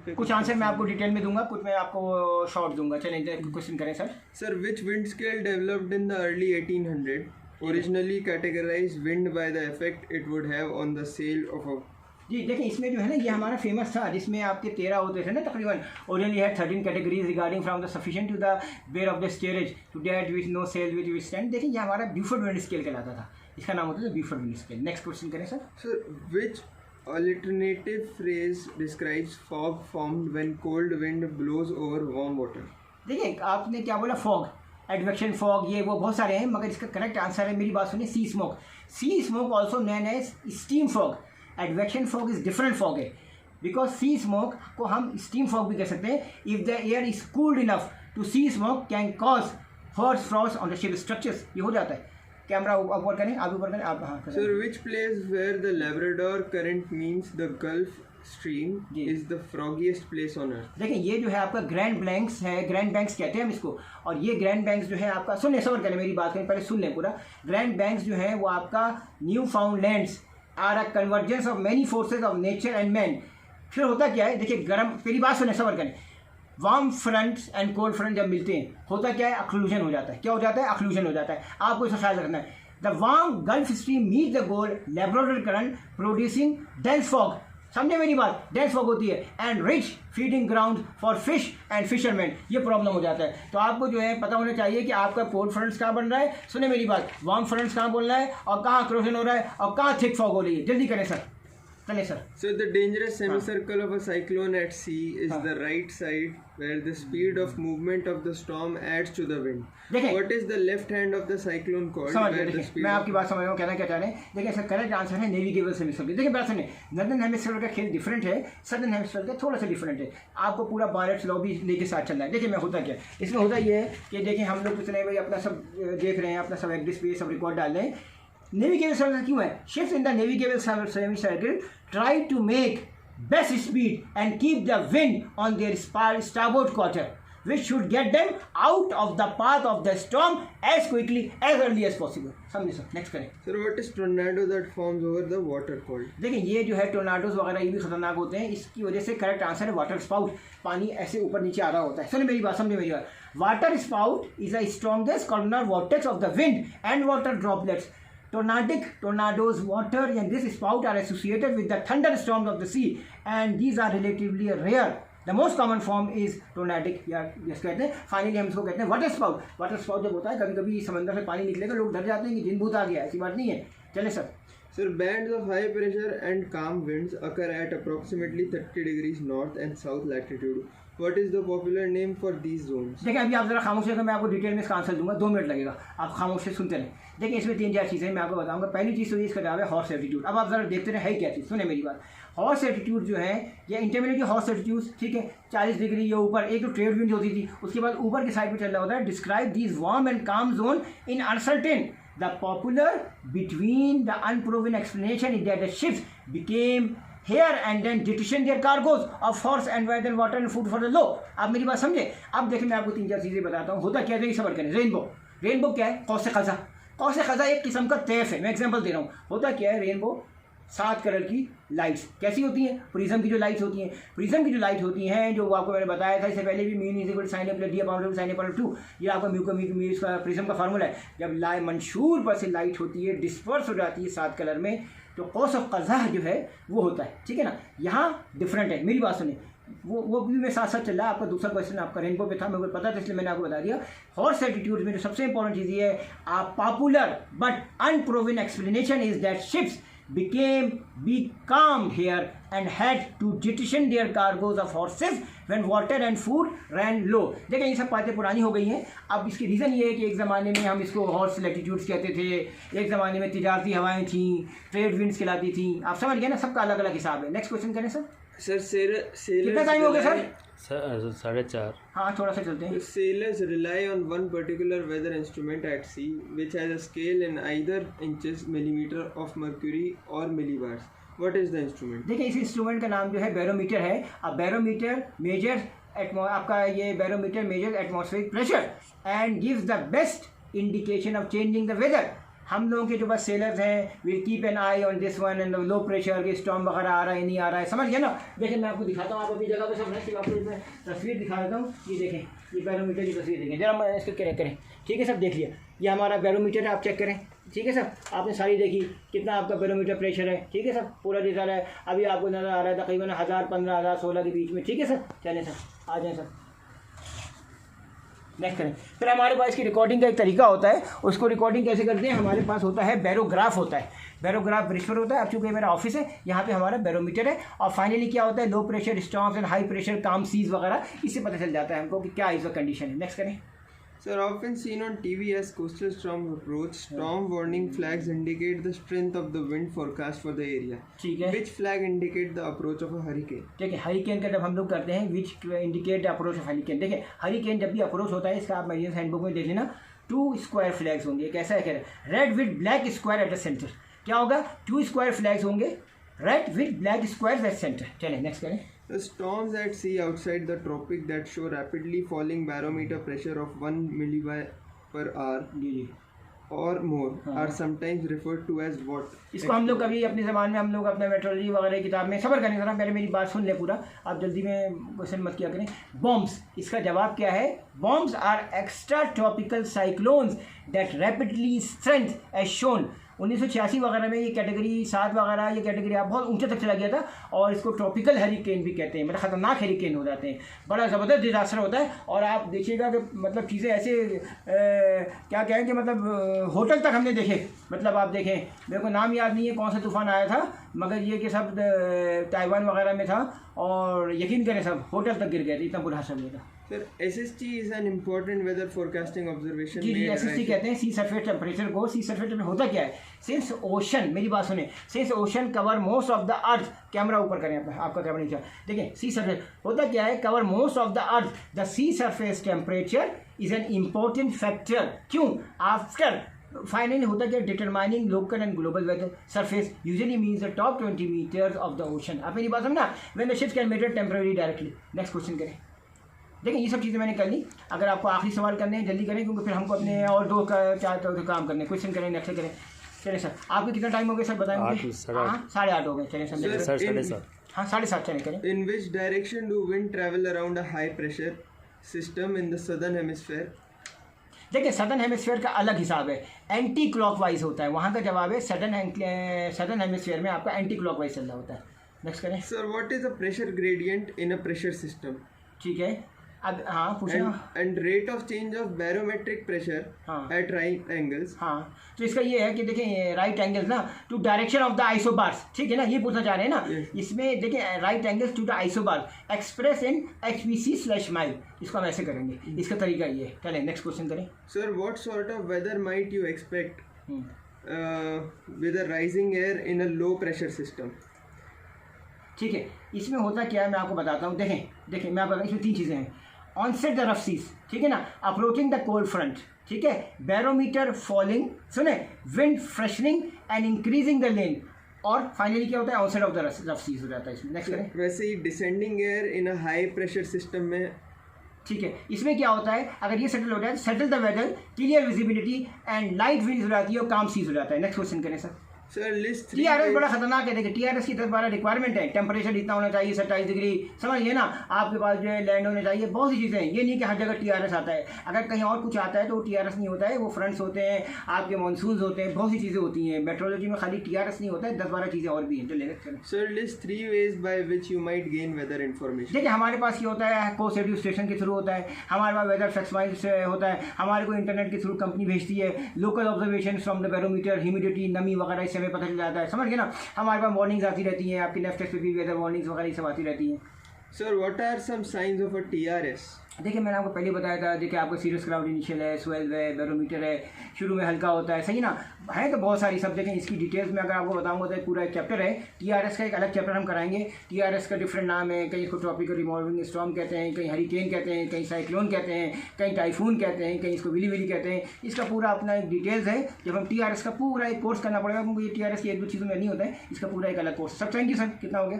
पे कुछ आंसर मैं आपको डिटेल में दूंगा, कुछ मैं आपको शॉर्ट दूंगा। चलें क्वेश्चन करें sir. Sir, which wind scale developed in the early 1800 originally categorized wind by the effect it would have on the sail of a जी देखिए, इसमें जो है ना ये हमारा फेमस था, जिसमें आपके 13 होते थे ना तकरीबन। Originally had 13 categories regarding from the sufficient to the where of the storage to that which no sale which which stand. देखिए ये हमारा ब्यूफोर्ड विंड स्केल कहलाता था, इसका नाम होता था Beaufort wind scale. Next question करें sir. Sir, which alternative phrase describes fog formed when cold wind blows over warm water? देखिए आपने क्या बोला, फॉग, एडवेक्शन फॉग, ये वो बहुत सारे हैं, मगर इसका करेक्ट आंसर है, मेरी बात सुनिए, sea smoke. Sea smoke also known as steam fog. Advection fog is different fog है, बिकॉज सी स्मोक को हम स्टीम फॉग भी कह सकते हैं। If the air is cooled enough to sea smoke can cause hoar frost on the ship structures, ये हो जाता है। कैमरा ऊपर करें, आप ऊपर करें, आप हाँ। Sir, which place where the Labrador current meets the Gulf Stream is the froggiest place on earth? देखिए ये जो है आपका ग्रैंड बैंक्स है, ग्रैंड बैंक्स कहते हैं हम इसको। और ये ग्रैंड बैंक्स जो है आपका, सुन लें सबर करें, मेरी बात करें, पहले सुन लें पूरा। ग्रैंड बैंक्स जो है वो आपका new found lands are a convergence of many forces of nature and man. फिर होता क्या है, देखिए गर्म, मेरी बात सुने सबर करें, warm fronts and cold front जब मिलते हैं होता क्या है, अक्लूजन हो जाता है। क्या हो जाता है, अक्लूजन हो जाता है। आपको इसका ख्याल रखना है। The warm Gulf Stream meet the gold Labrador current producing dense fog, समझे मेरी बात, डेंस फॉग होती है, and rich feeding ground for fish and fisherman, ये प्रॉब्लम हो जाता है। तो आपको जो है पता होना चाहिए कि आपका कोल्ड फ्रंट्स कहाँ बन रहा है, सुने मेरी बात, वार्म फ्रंट्स कहाँ बोल रहा है और कहाँ अक्लूजन हो रहा है और कहाँ थिक फॉग हो रही है। जल्दी करें सर, चलें sir. So the dangerous semicircle of a cyclone at sea is the right side where the speed of movement of the storm adds to the wind. देखें, What is the left hand of the cyclone called? समझ where गए, the देखिए speed मैं of- आपकी बात समझ रहा हूँ, कहना क्या चाह रहे हैं। देखिए सर करेक्ट आंसर है नेविगेबल सेमिस्फीयर। देखिए बात सुनिए, नॉर्दर्न हेमिस्फीयर का खेल डिफरेंट है, सदर्न हेमिस्फीयर का थोड़ा सा डिफरेंट है। आपको पूरा बायरेट्स लॉ भी लेके साथ चलना है। देखिए मैं होता क्या, इसमें होता ये है कि देखिए हम लोग कुछ नहीं भाई अपना सब देख रहे हैं, अपना सब एक्डिस पे सब रिकॉर्ड डाल रहे हैं। नेविगेबल सर्कल क्यों है, shift in the navigable semicircle try to make best speed and keep the wind on their starboard quarter, which should get them out of the path of the storm as quickly as early as possible. समझिए sir, next करें। Sir, what is tornado that forms over the water called? देखिए ये जो है tornadoes वगैरह ये भी खतरनाक होते हैं, इसकी वजह से करेक्ट आंसर है वाटर स्पाउट। पानी ऐसे ऊपर नीचे आ रहा होता है। सुनिए मेरी बात, समझिए मेरी बात। Water spout is the strongest corner vortex of the wind and water droplets. Tornadoes, water and this spout are associated with the thunderstorms of the sea, and these are relatively rare. The most common form is tornadic, या जिस कहते हैं, finally हम इसको कहते हैं water spout. Water spout जब होता है, कभी कभी समंदर से पानी निकलेगा, लोग डर जाते हैं कि दिन भूत आ गया, ऐसी बात नहीं है। चले sir. Sir, bands of high pressure and calm winds occur at approximately 30 degrees north and south latitude. What is the popular name for these zones? देखिए अभी आप जरा खामोश रहिएगा, मैं आपको डिटेल में इसका आंसर दूंगा, 2 मिनट लगेगा, आप खामोश से सुनते रहें। देखिए इसमें 3-4 चीज़ें मैं आपको बताऊंगा। पहली चीज़ तो ये इसका जवाब है हॉर्स एल्टीट्यूड। अब आप जरा देखते रहे है क्या चीज़, सुने मेरी बात। हॉर्स एल्टीट्यूड जो है या इंटरमीडिएट हॉर्स एल्टीट्यूड, ठीक है, 40 डिग्री या ऊपर, एक तो ट्रेड विंड होती थी, उसके बाद ऊपर की साइड पर चल रहा होता है। डिस्क्राइब दीज वार्म एंड काम zone in uncertain. The popular between the unproven explanation is that the ships became here and then jettisoned their cargoes of horse and water and food for the low. आप मेरी बात समझे। अब देखिए मैं आपको 3-4 चीज़ें बताता हूँ। होता क्या है, सबर करें। रेनबो क्या है, कौसे खजा एक किस्म का तैफ है। मैं एग्जांपल दे रहा हूँ। होता क्या है, रेनबो 7 कलर की लाइट्स कैसी होती हैं, प्रिज्म की जो लाइट्स होती हैं, प्रिज्म की जो लाइट होती हैं, जो आपको मैंने बताया था इससे पहले भी, mean is equal to sine plus D upon sine upon 2, ये आपका म्यू इसका प्रिज्म का फार्मूला है। जब मंशूर पर से लाइट होती है, डिस्पर्स हो जाती है 7 कलर में, तो कौस ऑफ कज़ा जो है वो होता है, ठीक है ना। यहाँ डिफरेंट है, मेरी बात सुनिए, वो भी मैं साथ साथ चल रहा है। आपका दूसरा क्वेश्चन आपका रेनबो पे था, मेरे को पता था इसलिए मैंने आपको बता दिया। हॉर्स एल्टीट्यूड में जो सबसे इंपॉर्टेंट चीज़ ये है, popular but unproven explanation is that ships became here and had to jettison their cargoes of horses when water and food ran low. देखिए ये सब बातें पुरानी हो गई हैं। अब इसकी रीज़न ये है कि एक ज़माने में हम इसको हॉर्स लैटिट्यूड्स कहते थे, एक ज़माने में तिजारती हवाएं थी, ट्रेड विंड्स कहलाती थी। आप समझ गए ना, सबका अलग अलग हिसाब है। नेक्स्ट क्वेश्चन करें सर। Sir, कितना टाइम हो गया सर? 4:30। हाँ थोड़ा सा चलते हैं। sailors rely on one particular weather instrument at sea, which has a scale in either inches, millimeter of mercury or millibars. What is the instrument? देखिए इस इंस्ट्रूमेंट का नाम जो है बैरोमीटर है। अब बैरोमीटर मेजर आपका ये barometer measure atmospheric pressure and gives the best indication of changing the weather. हम लोगों के जो बस सेलर्स हैं will keep an eye on this one and low pressure के स्टॉर्म वगैरह आ रहा है नहीं आ रहा है, समझ गए ना। देखिए मैं आपको दिखाता हूँ, आप अपनी जगह पर सब है, आपको इसमें तस्वीर दिखा देता हूँ। ये देखें, ये बैरोमीटर की तस्वीर देखें जरा, मैं इसको करें, ठीक है सब देख लिया। ये हमारा बैरोमीटर है, आप चेक करें, ठीक है सर। आपने सारी देखी कितना आपका बैरोमीटर प्रेशर है, ठीक है सर, पूरा डिटेल है। अभी आपको नज़र आ रहा है तकरीबन 1000, 15,000, 16 के बीच में, ठीक है सर। चलें सर, आ जाएँ सर, नेक्स्ट करें। फिर हमारे पास इसकी रिकॉर्डिंग का एक तरीका होता है, उसको रिकॉर्डिंग कैसे करते हैं, हमारे पास होता है बैरोग्राफ होता है। बैरोग्राफ ब्रिज पर होता है। अब चूँकि मेरा ऑफिस है, यहाँ पे हमारा बैरोमीटर है। और फाइनली क्या होता है, low pressure storms and high pressure काम सीज वगैरह, इससे पता चल जाता है हमको कि क्या इस वक्त कंडीशन है। नेक्स्ट करें। Sir, often seen on TV as coastal storm approach, storm warning flags indicate the strength of the wind forecast for the area. ठीक है, Which flag indicate the approach of a hurricane? ठीक है। Hurricane का जब हम लोग करते हैं which indicate approach of hurricane, देखिए हरिकेन जब भी अप्रोच होता है, इसका आप मेरियन हैंडबुक में देख लेना, 2 स्क्वायर फ्लैग्स होंगे। कैसा है, कह रहे read with black square at the centre. क्या होगा, 2 स्क्वायर फ्लैग्स होंगे, read with black square at centre. चलें नेक्स्ट करें। The storms at sea outside the tropic that show rapidly falling barometer pressure of 1 millibar per hour जी जी, or more are sometimes referred to as what? इसको हम लोग कभी अपनी ज़बान में हम लोग अपने मेट्रोलॉजी वगैरह की किताब में सबर करें जरा, पहले मेरी बात सुन ले पूरा, आप जल्दी में क्वेश्चन मत किया करें। बॉम्ब्स, इसका जवाब क्या है, bombs are extra tropical cyclones that rapidly strength as shown. 1986 वगैरह में ये कैटेगरी 7 वगैरह, ये कैटेगरी आप बहुत ऊंचे तक चला गया था, और इसको ट्रॉपिकल हरिकेन भी कहते हैं, मतलब ख़तरनाक हरिकेन हो जाते हैं, बड़ा ज़बरदस्त डिजास्टर होता है। और आप देखिएगा कि मतलब चीज़ें ऐसे क्या कहें कि मतलब होटल तक हमने देखे, मतलब आप देखें, मेरे को नाम याद नहीं है कौन सा तूफ़ान आया था, मगर ये कि सब ताइवान वगैरह में था, और यकीन करें सब होटल तक गिर गए थे, इतना बुरा हादसा हुआ था। Sir, SST is an important weather forecasting observation. Ji ji, made SST कहते हैं सी सरफेस टेम्परेचर को। सी सरफेस टेम्परेचर होता क्या है, सिंस ओशन, मेरी बात सुने, since ocean cover most of the earth, camera ऊपर करें आपका कैमरा नीचे, देखिए सी सरफेस होता क्या है, cover most of the earth, the sea surface temperature is an important factor. क्यों, आफ्टर फाइनली होता क्या, determining local and global weather surface usually means the top 20 metres of the ocean. आप मेरी बात समझना, when the ships can measure temporary directly. Next question करें। देखिए ये सब चीज़ें मैंने कर ली, अगर आपको आखिरी सवाल करने हैं जल्दी करें, क्योंकि फिर हमको अपने और 2 का 4 काम करने, क्वेश्चन करें, नेक्स्ट करें। चलिए सर, आपको कितना टाइम हो गया सर बताएं मुझे? 8:30 हो गए। चलिए सर, सर 7:30। हाँ 7:30 चलें करें। In which direction do wind travel around a high pressure system in the southern hemisphere? देखिए सदर्न हेमिस्फीयर का अलग हिसाब है, एंटी क्लॉकवाइज होता है, वहाँ का जवाब है सदर्न हेमिस्फीयर में आपका एंटी क्लॉकवाइज चल रहा होता है। नेक्स्ट करें। Sir, what is a pressure gradient in a pressure system? ठीक है, अब हाँ पूछना। And rate of change of barometric pressure हाँ at right angles. हाँ, तो इसका ये है कि देखिए राइट एंगल्स ना to direction of the isobars, ठीक है ना, ये पूछना चाह रहे हैं ना। Yes. इसमें देखिए right angles to the isobar express in HPC/माइल, इसको हम ऐसे करेंगे, इसका तरीका ये है। चलें नेक्स्ट क्वेश्चन करें। Sir, what sort of weather might you expect with a rising air in a low pressure system? ठीक है, इसमें होता क्या है मैं आपको बताता हूँ। देखें मैं आपको बताऊँ, इसमें 3 चीज़ें हैं। ऑनसेट द रफ सीज, ठीक है ना, अप्रोचिंग द कोल्ड फ्रंट, ठीक है, बैरोमीटर फॉलिंग, सुने, wind freshening and increasing the lane, और फाइनली क्या होता है, onset of the rough seas हो जाता है इसमें। नेक्स्ट करें। वैसे ही descending air in a high pressure system में, ठीक है, इसमें क्या होता है, अगर ये सेटल हो जाए, settle the weather, clear visibility and light wind हो जाती है और काम सीज हो जाता है। नेक्स्ट क्वेश्चन करें सर। सर लिस्ट TRS बड़ा खतरनाक है। देखिए TRS की 10-12 रिक्वायरमेंट है, टेम्परेचर इतना होना चाहिए 27 डिग्री, समझिए ना, आपके पास जो है लैंड होने चाहिए, बहुत सी चीज़ें हैं। ये नहीं कि हर जगह TRS आता है, अगर कहीं और कुछ आता है तो वो TRS नहीं होता है, वो फ्रंट्स होते हैं, आपके मानसून होते हैं, बहुत सी चीज़ें होती हैं। मेट्रोलॉजी में खाली TRS नहीं होता है, 10-12 चीज़ें और भी हैं। चलिए sir list 3 ways by which you might gain weather information. देखिए हमारे पास ये होता है, कोस्ट रेडियो स्टेशन के थ्रू होता है, हमारे पास वेदर फैक्ट से होता है, हमारे को इंटरनेट के थ्रू कंपनी भेजती है, local observation from the barometer, humidity, नमी वगैरह, इससे हमें पता चल जाता है, समझ गए ना। हमारे पास वार्निंग्स आती रहती हैं, आपकी लेफ्ट पे भी वेदर वार्निंग्स वगैरह ये सब आती रहती हैं। Sir, what are some signs of a TRS? देखिए मैंने आपको पहले बताया था, देखिए आपको सीरियस क्राउड इनिशियल है, स्वेल है, बैरोमीटर है, शुरू में हल्का होता है, सही ना, है तो बहुत सारी सब। देखें इसकी डिटेल्स में अगर आपको बताऊंगा तो पूरा एक चैप्टर है। TRS का एक अलग चैप्टर हम कराएंगे। TRS का डिफरेंट नाम है, कहीं इसको ट्रॉपिकल रिवॉल्विंग स्टॉर्म कहते हैं, कहीं हरिकेन कहते हैं, कहीं साइक्लोन कहते हैं, कहीं टाइफून कहते हैं, कहीं इसको विली विली कहते हैं। इसका पूरा अपना एक डिटेल्स है, जब हम TRS का पूरा एक कोर्स करना पड़ेगा, क्योंकि ये TRS की 1-2 चीज़ों में नहीं होता है, इसका पूरा एक अलग कोर्स। सब थैंक यू सर, कितना हो गया।